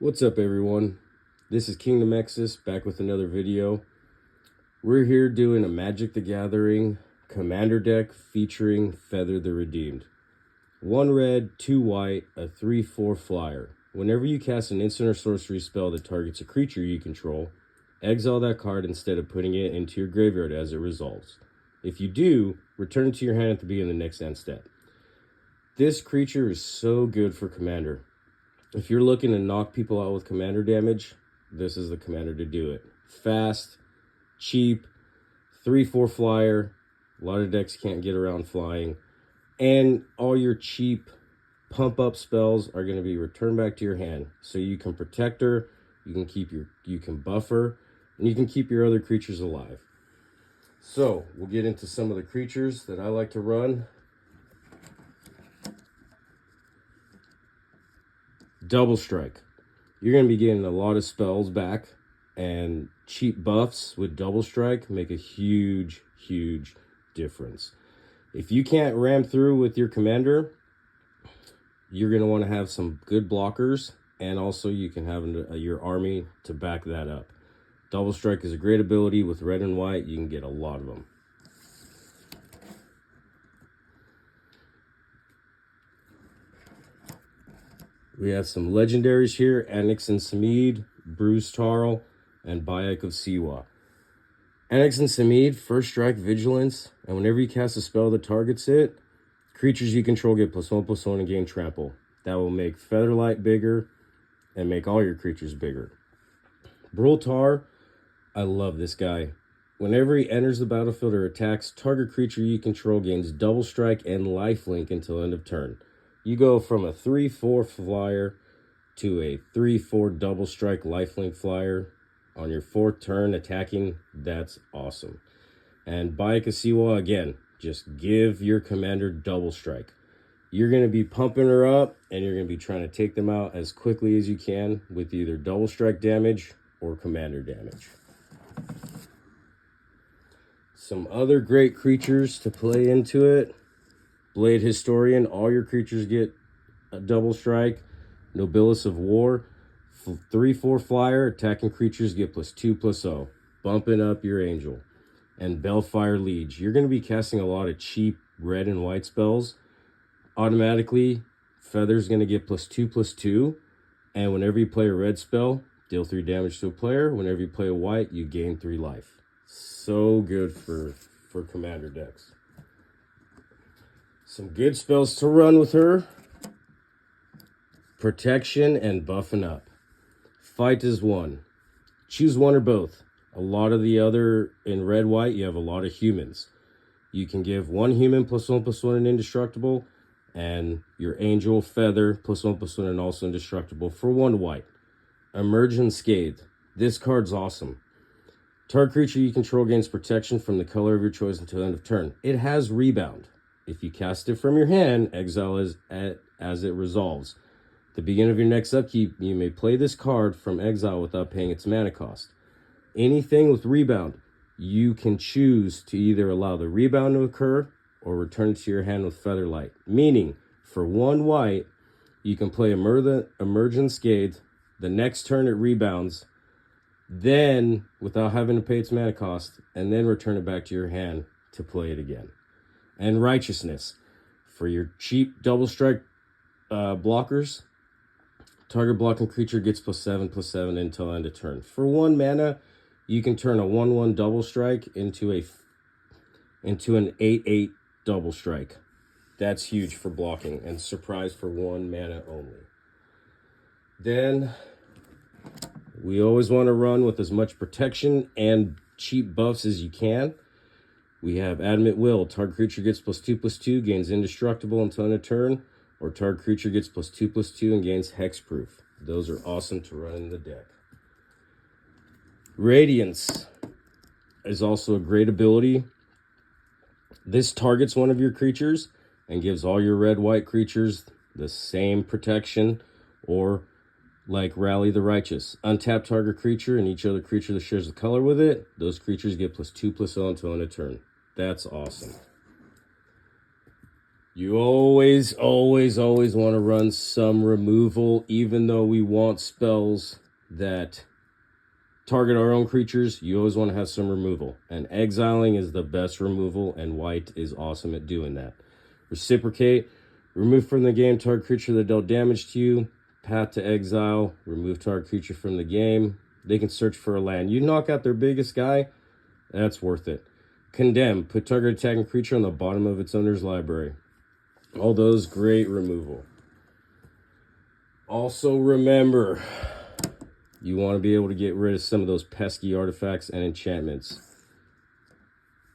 What's up, everyone? This is Kingdom Exodus back with another video. We're here doing a Magic the Gathering Commander deck featuring Feather the Redeemed. 1 red, 2 white, a 3/4 flyer. Whenever you cast an instant or sorcery spell that targets a creature you control, exile that card instead of putting it into your graveyard as it resolves. If you do, return it to your hand at the beginning of the next end step. This creature is so good for Commander. If you're looking to knock people out with Commander damage, this is the Commander to do it. Fast, cheap, 3/4 flyer. A lot of decks can't get around flying. And all your cheap pump up spells are going to be returned back to your hand. So you can protect her, you can buff her, and you can keep your other creatures alive. So we'll get into some of the creatures that I like to run. Double Strike. You're going to be getting a lot of spells back, and cheap buffs with Double Strike make a huge difference. If you can't ram through with your Commander, you're going to want to have some good blockers, and also you can have your army to back that up. Double Strike is a great ability. With red and white, you can get a lot of them. We have some legendaries here: Anix and Samid, Bruce Tarl, and Bayek of Siwa. Anix and Samid, first strike, vigilance, and whenever you cast a spell that targets it, creatures you control get +1/+1 and gain trample. That will make Featherlight bigger and make all your creatures bigger. Brultar, I love this guy. Whenever he enters the battlefield or attacks, target creature you control gains Double Strike and Lifelink until end of turn. You go from a 3/4 flyer to a 3/4 Double Strike Lifelink flyer on your 4th turn attacking. That's awesome. And Bayek of Siwa, again, just give your Commander Double Strike. You're going to be pumping her up, and you're going to be trying to take them out as quickly as you can with either Double Strike damage or Commander damage. Some other great creatures to play into it. Blade Historian, all your creatures get a Double Strike. Nobilis of War, 3/4 flyer, attacking creatures get +2/+0, bumping up your Angel. And Bellfire Liege, you're going to be casting a lot of cheap red and white spells. Automatically, Feather's going to get +2/+2, and whenever you play a red spell, deal 3 damage to a player. Whenever you play a white, you gain 3 life. So good for Commander decks. Some good spells to run with her: Protection and Buffing Up. Fight is 1. Choose one or both. A lot of the other, in red-white, you have a lot of humans. You can give 1 human +1/+1 and indestructible, and your Angel Feather +1/+1 and also indestructible for 1 white. Emerge Unscathed. This card's awesome. Target creature you control gains protection from the color of your choice until end of turn. It has Rebound. If you cast it from your hand, exile as it resolves. At the beginning of your next upkeep, you may play this card from exile without paying its mana cost. Anything with Rebound, you can choose to either allow the rebound to occur or return it to your hand with Featherlight. Meaning, for 1 white, you can play Emerge Unscathed. The next turn it rebounds, then, without having to pay its mana cost, and then return it back to your hand to play it again. And Righteousness, for your cheap Double Strike blockers, target blocking creature gets +7/+7 until end of turn. For 1 mana, you can turn a 1/1 Double Strike into an 8/8 Double Strike. That's huge for blocking, and surprise for 1 mana only. Then we always want to run with as much protection and cheap buffs as you can. We have Adamant Will. Target creature gets +2/+2, gains indestructible until end of turn, or target creature gets +2/+2 and gains hexproof. Those are awesome to run in the deck. Radiance is also a great ability. This targets one of your creatures and gives all your red-white creatures the same protection, or like Rally the Righteous. Untap target creature and each other creature that shares the color with it. Those creatures get +2/+0 until end of turn. That's awesome. You always want to run some removal, even though we want spells that target our own creatures. You always want to have some removal. And exiling is the best removal, and white is awesome at doing that. Reciprocate. Remove from the game target creature that dealt damage to you. Path to exile. Remove target creature from the game. They can search for a land. You knock out their biggest guy, that's worth it. Condemn. Put target attacking creature on the bottom of its owner's library. All those great removal. Also remember, you want to be able to get rid of some of those pesky artifacts and enchantments.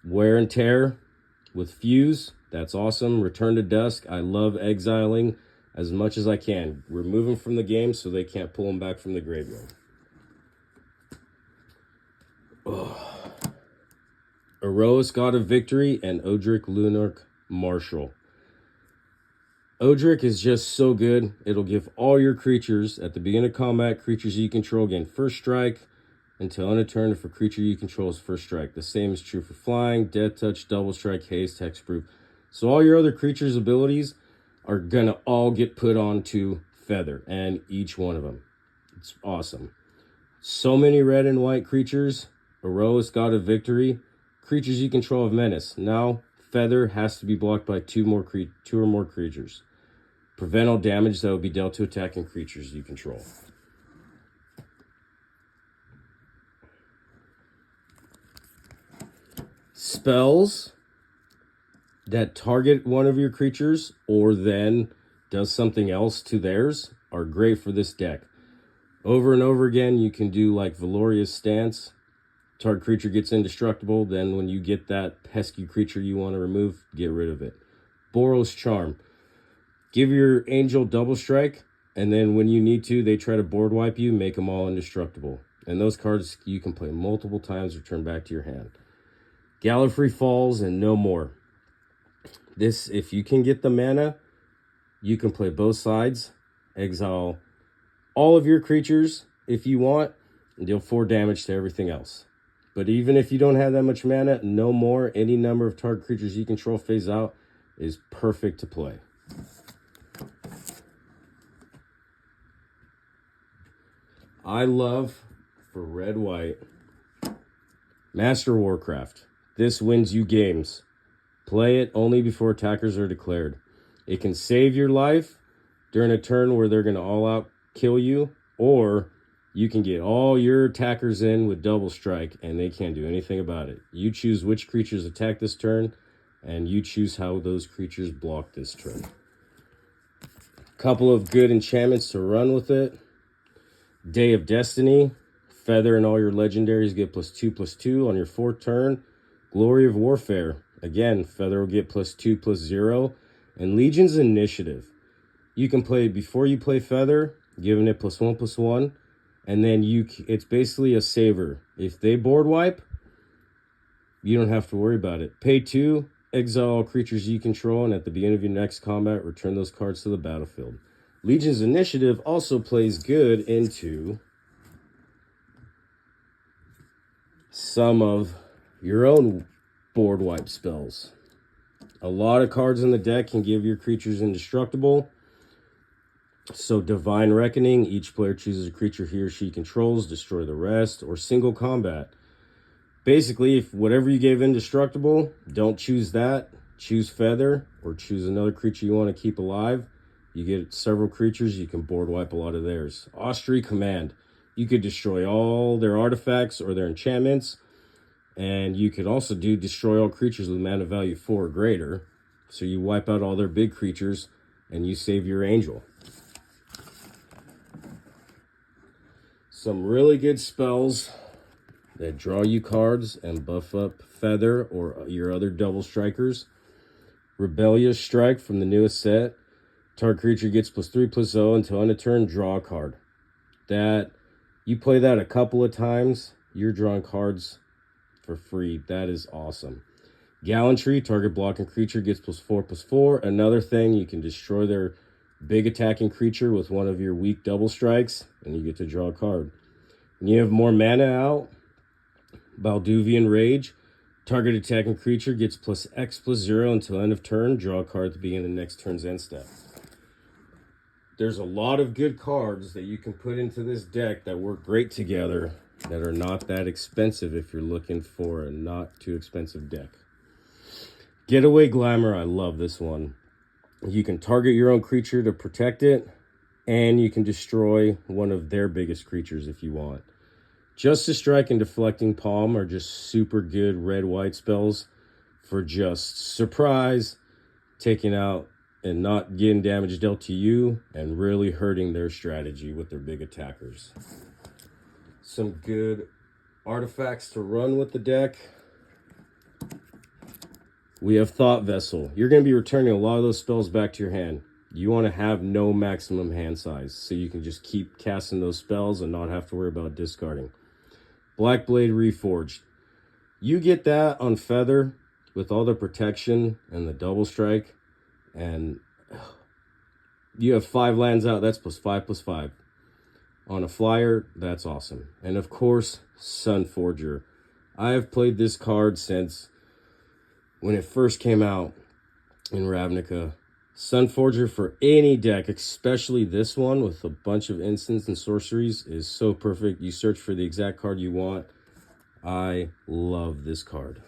Wear and Tear with Fuse, that's awesome. Return to Dusk, I love exiling as much as I can. Remove them from the game so they can't pull them back from the graveyard. Erois, God of Victory, and Odric Lunarch Marshal. Odric is just so good. It'll give all your creatures at the beginning of combat, creatures you control gain first strike until end of turn. If a creature you control is first strike. The same is true for flying, death touch, double strike, haste, hexproof. So all your other creatures' abilities are gonna all get put onto Feather, and each one of them. It's awesome. So many red and white creatures. Erois, God of Victory. Creatures you control of menace. Now, Feather has to be blocked by two or more creatures. Prevent all damage that will be dealt to attacking creatures you control. Spells that target one of your creatures or then does something else to theirs are great for this deck. Over and over again, you can do like Valoria's Stance. Target creature gets indestructible. Then when you get that pesky creature you want to remove, get rid of it. Boros Charm. Give your angel double strike, and then when you need to, they try to board wipe you, make them all indestructible. And those cards you can play multiple times, return back to your hand. Gallifrey Falls and no more. This, if you can get the mana, you can play both sides. Exile all of your creatures if you want, and deal 4 damage to everything else. But even if you don't have that much mana, no more, any number of target creatures you control phase out is perfect to play. I love, for red-white, Master Warcraft. This wins you games. Play it only before attackers are declared. It can save your life during a turn where they're going to all-out kill you, or you can get all your attackers in with double strike, and they can't do anything about it. You choose which creatures attack this turn, and you choose how those creatures block this turn. Couple of good enchantments to run with it. Day of Destiny. Feather and all your legendaries get +2/+2 on your 4th turn. Glory of Warfare. Again, Feather will get +2/+0. And Legion's Initiative. You can play, before you play Feather, giving it +1/+1. And then it's basically a saver. If they board wipe, you don't have to worry about it. Pay 2, exile all creatures you control, and at the beginning of your next combat, return those cards to the battlefield. Legion's Initiative also plays good into some of your own board wipe spells. A lot of cards in the deck can give your creatures indestructible. So Divine Reckoning, each player chooses a creature he or she controls, destroy the rest, or single combat. Basically, if whatever you gave indestructible, don't choose that. Choose Feather, or choose another creature you want to keep alive. You get several creatures, you can board wipe a lot of theirs. Austric Command. You could destroy all their artifacts or their enchantments. And you could also do destroy all creatures with mana value 4 or greater. So you wipe out all their big creatures, and you save your angel. Some really good spells that draw you cards and buff up Feather or your other double strikers. Rebellious Strike from the newest set. Target creature gets +3/+0 until end of turn, draw a card. That, you play that a couple of times, you're drawing cards for free. That is awesome. Gallantry, target blocking creature gets +4/+4. Another thing, you can destroy their big attacking creature with one of your weak double strikes, and you get to draw a card. When you have more mana out, Balduvian Rage. Target attacking creature gets plus X plus 0 until end of turn. Draw a card at the beginning of the next turn's end step. There's a lot of good cards that you can put into this deck that work great together that are not that expensive if you're looking for a not too expensive deck. Getaway Glamour, I love this one. You can target your own creature to protect it, and you can destroy one of their biggest creatures if you want. Justice Strike and Deflecting Palm are just super good red-white spells for just surprise, taking out and not getting damage dealt to you, and really hurting their strategy with their big attackers. Some good artifacts to run with the deck. We have Thought Vessel. You're going to be returning a lot of those spells back to your hand. You want to have no maximum hand size, so you can just keep casting those spells and not have to worry about discarding. Blackblade Reforged. You get that on Feather with all the protection and the double strike, and you have 5 lands out. That's +5/+5. On a flyer, that's awesome. And of course, Sunforger. I have played this card since when it first came out in Ravnica. Sunforger for any deck, especially this one with a bunch of instants and sorceries, is so perfect. You search for the exact card you want. I love this card.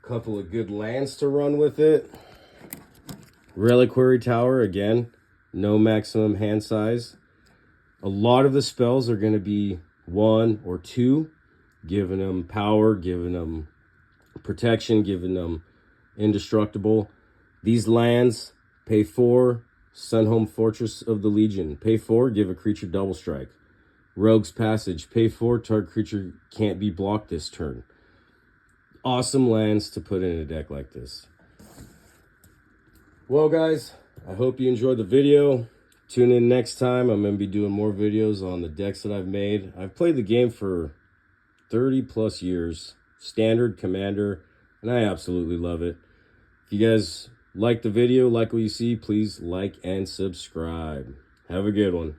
Couple of good lands to run with it. Reliquary Tower, again, no maximum hand size. A lot of the spells are going to be 1 or 2, giving them power, giving them protection, giving them indestructible. These lands, pay 4, Sunhome Fortress of the Legion. Pay 4, give a creature double strike. Rogue's Passage, pay 4, target creature can't be blocked this turn. Awesome lands to put in a deck like this. Well, guys, I hope you enjoyed the video. Tune in next time. I'm going to be doing more videos on the decks that I've made. I've played the game for 30 plus years. Standard, Commander, and I absolutely love it. If you guys like the video, like what you see, please like and subscribe. Have a good one.